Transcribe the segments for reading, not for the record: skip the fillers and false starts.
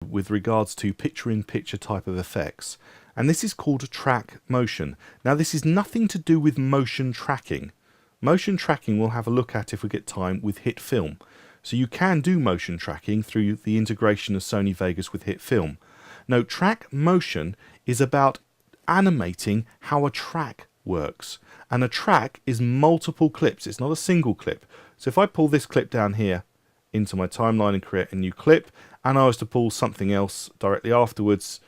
with regards to picture-in-picture type of effects, and this is called track motion. Now this is nothing to do with motion tracking. Motion tracking we'll have a look at if we get time with Hit Film. So you can do motion tracking through the integration of Sony Vegas with Hit Film. No, track motion is about animating how a track works. And a track is multiple clips, it's not a single clip. So if I pull this clip down here into my timeline and create a new clip, and I was to pull something else directly afterwards,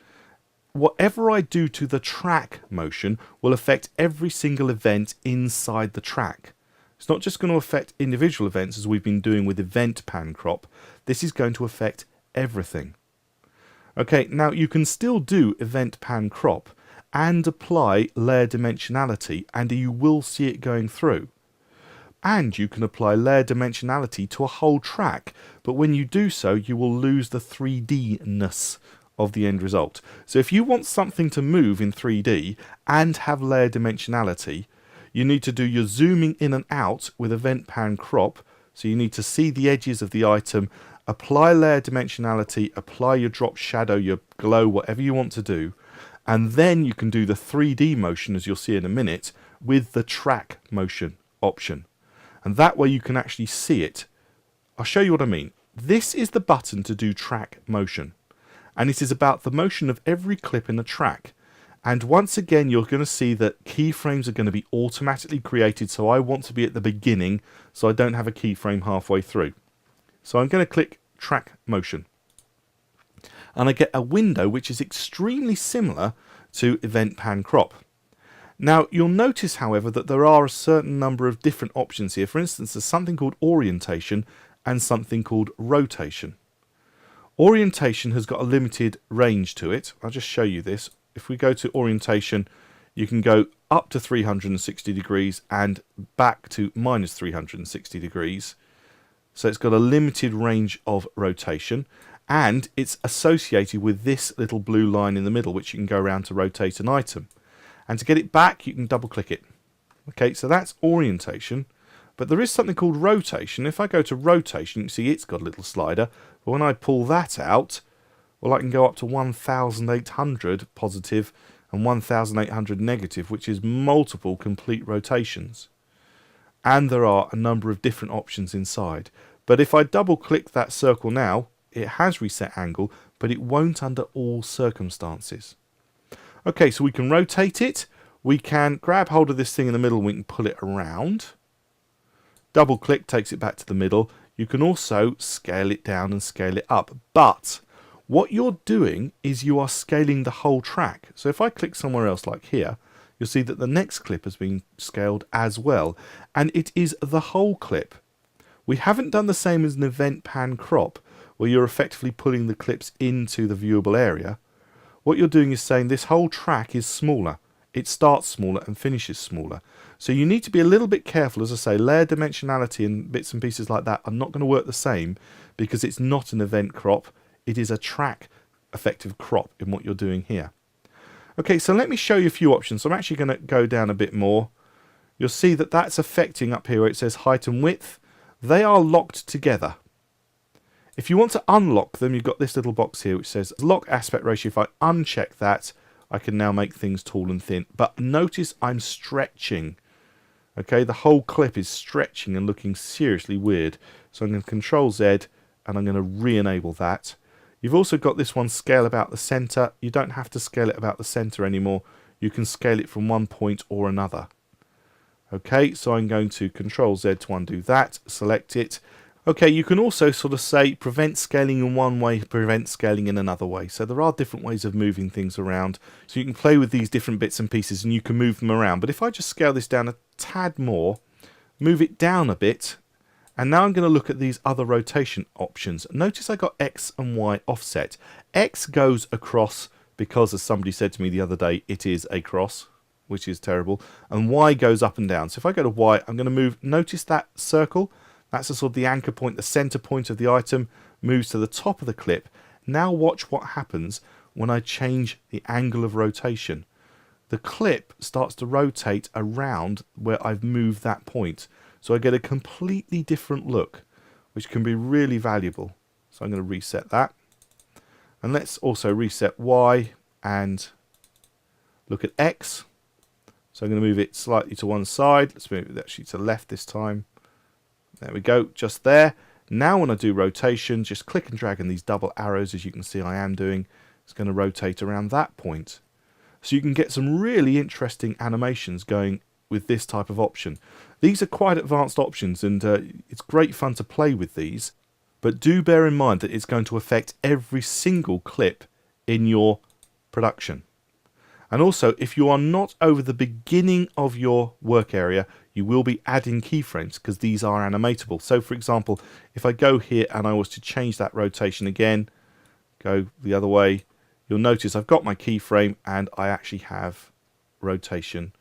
whatever I do to the track motion will affect every single event inside the track. It's not just going to affect individual events as we've been doing with event pan crop. This is going to affect everything. Okay, now you can still do event pan crop and apply layer dimensionality, and you will see it going through. And you can apply layer dimensionality to a whole track, but when you do so you will lose the 3D-ness of the end result. So if you want something to move in 3D and have layer dimensionality, you need to do your zooming in and out with event pan crop. So you need to see the edges of the item, apply layer dimensionality, apply your drop shadow, your glow, whatever you want to do, and then you can do the 3D motion, as you'll see in a minute, with the track motion option. And that way you can actually see it. I'll show you what I mean. This is the button to do track motion, and it is about the motion of every clip in the track. And once again you're going to see that keyframes are going to be automatically created, so I want to be at the beginning so I don't have a keyframe halfway through. So I'm going to click track motion, and I get a window which is extremely similar to event pan crop. Now you'll notice however that there are a certain number of different options here. For instance, there's something called orientation and something called rotation. Orientation has got a limited range to it. I'll just show you this. If we go to orientation, you can go up to 360 degrees and back to minus 360 degrees. So it's got a limited range of rotation, and it's associated with this little blue line in the middle, which you can go around to rotate an item. And to get it back, you can double click it. Okay, so that's orientation. But there is something called rotation. If I go to rotation, you can see it's got a little slider. But when I pull that out, well, I can go up to 1800 positive and 1800 negative, which is multiple complete rotations. And there are a number of different options inside. But if I double click that circle now, it has reset angle, but it won't under all circumstances. Okay, so we can rotate it. We can grab hold of this thing in the middle, we can pull it around. Double click takes it back to the middle. You can also scale it down and scale it up. But what you're doing is you are scaling the whole track. So if I click somewhere else like here, you'll see that the next clip has been scaled as well. And it is the whole clip. We haven't done the same as an event pan crop, where you're effectively pulling the clips into the viewable area. What you're doing is saying this whole track is smaller. It starts smaller and finishes smaller. So you need to be a little bit careful. As I say, layer dimensionality and bits and pieces like that are not going to work the same, because it's not an event crop. It is a track effective crop in what you're doing here. Okay, so let me show you a few options. So I'm actually going to go down a bit more. You'll see that that's affecting up here where it says height and width. They are locked together. If you want to unlock them, you've got this little box here which says lock aspect ratio. If I uncheck that, I can now make things tall and thin. But notice I'm stretching. Okay, the whole clip is stretching and looking seriously weird. So I'm going to Control Z and I'm going to re-enable that. You've also got this one, scale about the center. You don't have to scale it about the center anymore. You can scale it from one point or another. Okay, so I'm going to Control Z to undo that, select it. Okay, you can also sort of say prevent scaling in one way, prevent scaling in another way. So there are different ways of moving things around. So you can play with these different bits and pieces and you can move them around. But if I just scale this down a tad more, move it down a bit, and now I'm going to look at these other rotation options. Notice I got X and Y offset. X goes across because, as somebody said to me the other day, it is a cross, which is terrible. And Y goes up and down. So if I go to Y, I'm going to move, notice that circle? That's the sort of the anchor point, the center point of the item moves to the top of the clip. Now watch what happens when I change the angle of rotation. The clip starts to rotate around where I've moved that point. So I get a completely different look, which can be really valuable. So I'm going to reset that. And let's also reset Y and look at X. So I'm going to move it slightly to one side. Let's move it actually to the left this time. There we go, just there. Now when I do rotation, just click and drag on these double arrows, as you can see I am doing. It's going to rotate around that point. So you can get some really interesting animations going with this type of option. These are quite advanced options, and it's great fun to play with these. But do bear in mind that it's going to affect every single clip in your production. And also, if you are not over the beginning of your work area, you will be adding keyframes because these are animatable. So for example, if I go here and I was to change that rotation again, go the other way, you'll notice I've got my keyframe and I actually have rotation.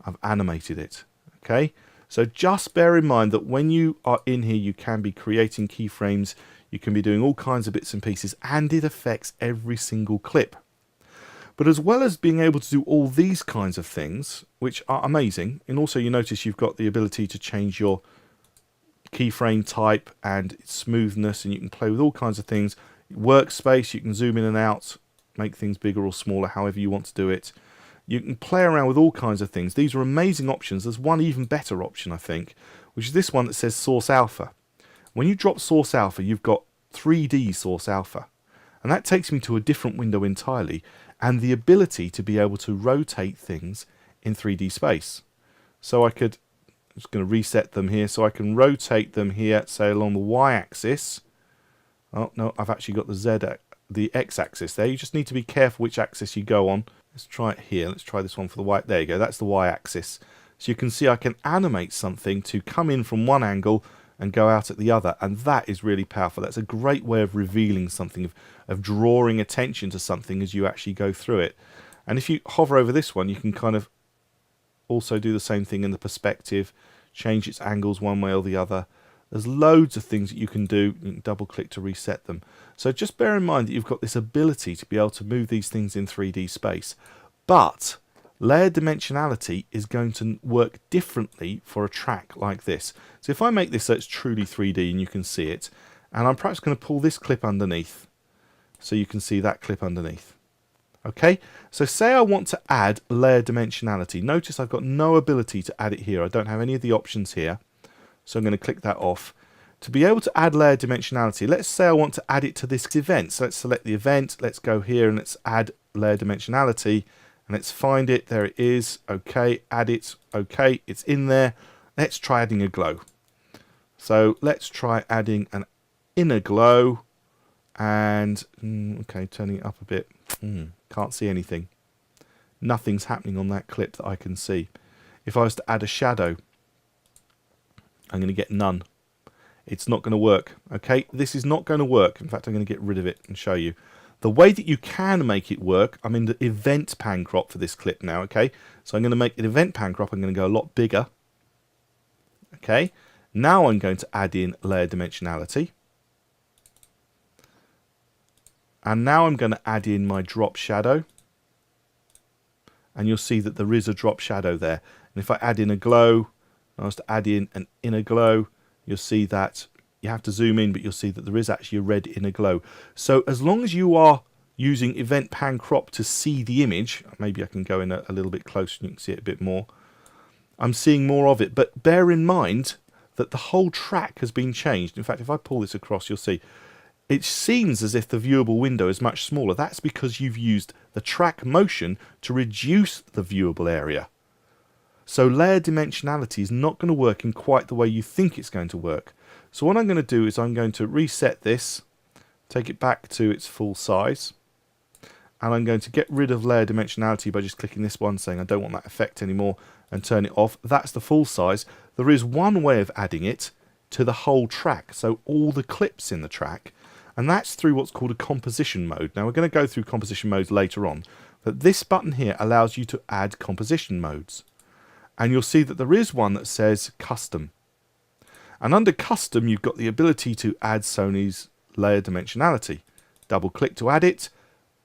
I've animated it. Okay, so just bear in mind that when you are in here, you can be creating keyframes, you can be doing all kinds of bits and pieces, and it affects every single clip. But as well as being able to do all these kinds of things, which are amazing, and also you notice you've got the ability to change your keyframe type and its smoothness, and you can play with all kinds of things. Workspace, you can zoom in and out, make things bigger or smaller, however you want to do it. You can play around with all kinds of things. These are amazing options. There's one even better option, I think, which is this one that says Source Alpha. When you drop Source Alpha, you've got 3D Source Alpha. And that takes me to a different window entirely, and the ability to be able to rotate things in 3D space. So I'm just going to reset them here, so I can rotate them here, say along the Y-axis. Oh no, I've actually got the X-axis there. You just need to be careful which axis you go on. Let's try it here. Let's try this one for the Y. There you go. That's the Y-axis. So you can see I can animate something to come in from one angle and go out at the other, and that is really powerful. That's a great way of revealing something, of drawing attention to something as you actually go through it. And if you hover over this one, you can kind of also do the same thing in the perspective, change its angles one way or the other. There's loads of things that you can do. You can double click to reset them. So just bear in mind that you've got this ability to be able to move these things in 3D space. But layer dimensionality is going to work differently for a track like this. So if I make this so it's truly 3D and you can see it, and I'm perhaps going to pull this clip underneath so you can see that clip underneath. Okay, so say I want to add layer dimensionality. Notice I've got no ability to add it here. I don't have any of the options here. So I'm going to click that off. To be able to add layer dimensionality, let's say I want to add it to this event. So let's select the event. Let's go here and let's add layer dimensionality. And let's find it. There it is. Okay, add it. Okay, it's in there. Let's try adding a glow. So let's try adding an inner glow. And, okay, turning it up a bit. Can't see anything. Nothing's happening on that clip that I can see. If I was to add a shadow, I'm going to get none. It's not going to work. Okay, this is not going to work. In fact, I'm going to get rid of it and show you. The way that you can make it work, I'm in the event pan crop for this clip now, okay? So I'm going to make an event pan crop. I'm going to go a lot bigger. Okay, now I'm going to add in layer dimensionality. And now I'm going to add in my drop shadow. And you'll see that there is a drop shadow there. And if I add in a glow, I was to add in an inner glow, you'll see that you have to zoom in, but you'll see that there is actually a red inner glow. So as long as you are using event pan crop to see the image, maybe I can go in a little bit closer and you can see it a bit more. I'm seeing more of it, but bear in mind that the whole track has been changed. In fact, if I pull this across, you'll see it seems as if the viewable window is much smaller. That's because you've used the track motion to reduce the viewable area. So layer dimensionality is not going to work in quite the way you think it's going to work. So what I'm going to do is I'm going to reset this, take it back to its full size, and I'm going to get rid of layer dimensionality by just clicking this one, saying I don't want that effect anymore, and turn it off. That's the full size. There is one way of adding it to the whole track, so all the clips in the track, and that's through what's called a composition mode. Now we're going to go through composition modes later on, but this button here allows you to add composition modes. And you'll see that there is one that says custom. And under custom, you've got the ability to add Sony's layer dimensionality. Double click to add it,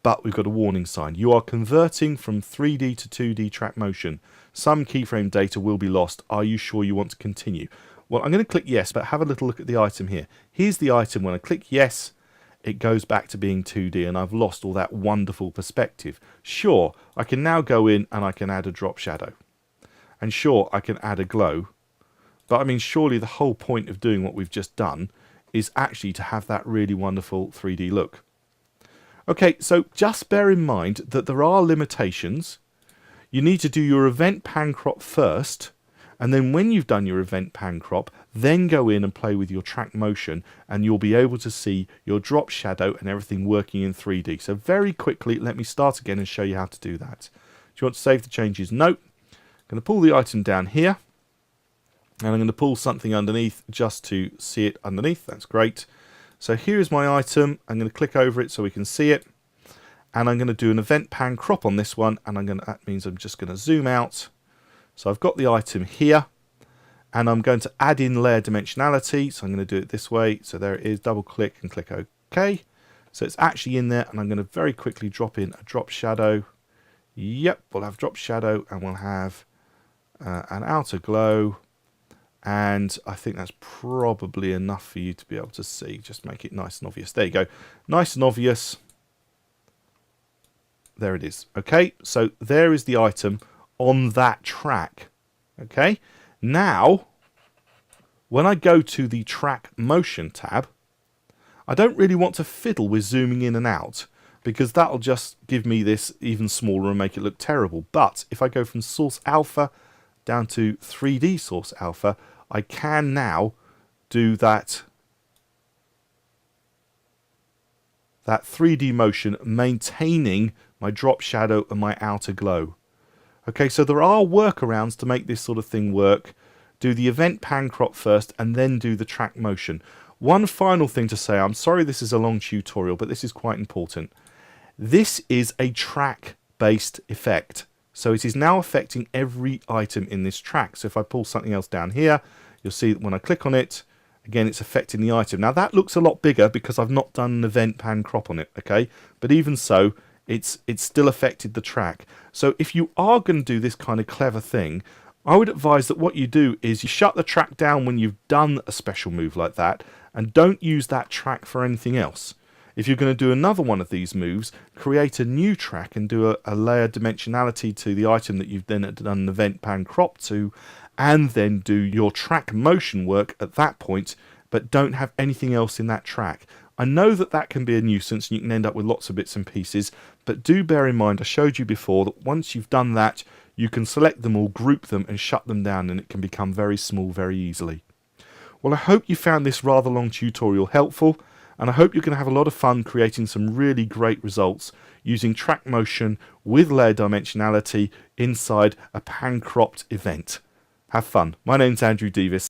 but we've got a warning sign. You are converting from 3D to 2D track motion. Some keyframe data will be lost. Are you sure you want to continue? Well, I'm going to click yes, but have a little look at the item here. Here's the item. When I click yes, it goes back to being 2D and I've lost all that wonderful perspective. Sure, I can now go in and I can add a drop shadow. And sure, I can add a glow. But I mean, surely the whole point of doing what we've just done is actually to have that really wonderful 3D look. Okay, so just bear in mind that there are limitations. You need to do your event pan crop first, and then when you've done your event pan crop, then go in and play with your track motion, and you'll be able to see your drop shadow and everything working in 3D. So very quickly, let me start again and show you how to do that. Do you want to save the changes? No. I'm going to pull the item down here, and I'm going to pull something underneath just to see it underneath. That's great. So here is my item. I'm going to click over it so we can see it. And I'm going to do an event pan crop on this one, and that means I'm just going to zoom out. So I've got the item here, and I'm going to add in layer dimensionality. So I'm going to do it this way. So there it is, double click and click OK. So it's actually in there, and I'm going to very quickly drop in a drop shadow. Yep, we'll have drop shadow, and we'll have an outer glow. And I think that's probably enough for you to be able to see. Just make it nice and obvious. There you go. Nice and obvious. There it is. Okay, so there is the item on that track. Okay, now when I go to the track motion tab, I don't really want to fiddle with zooming in and out, because that'll just give me this even smaller and make it look terrible. But if I go from source alpha down to 3D source alpha, I can now do that 3D motion, maintaining my drop shadow and my outer glow. Okay, so there are workarounds to make this sort of thing work. Do the event pan crop first and then do the track motion. One final thing to say, I'm sorry this is a long tutorial, but this is quite important. This is a track based effect. So it is now affecting every item in this track. So if I pull something else down here, you'll see that when I click on it, again, it's affecting the item. Now that looks a lot bigger because I've not done an event pan crop on it, okay? But even so, it's still affected the track. So if you are going to do this kind of clever thing, I would advise that what you do is you shut the track down when you've done a special move like that, and don't use that track for anything else. If you're going to do another one of these moves, create a new track and do a layer dimensionality to the item that you've then done an event pan crop to, and then do your track motion work at that point, but don't have anything else in that track. I know that that can be a nuisance and you can end up with lots of bits and pieces, but do bear in mind, I showed you before, that once you've done that, you can select them all, group them and shut them down, and it can become very small very easily. Well, I hope you found this rather long tutorial helpful, and I hope you're going to have a lot of fun creating some really great results using track motion with layer dimensionality inside a pan cropped event. Have fun. My name's Andrew Devis.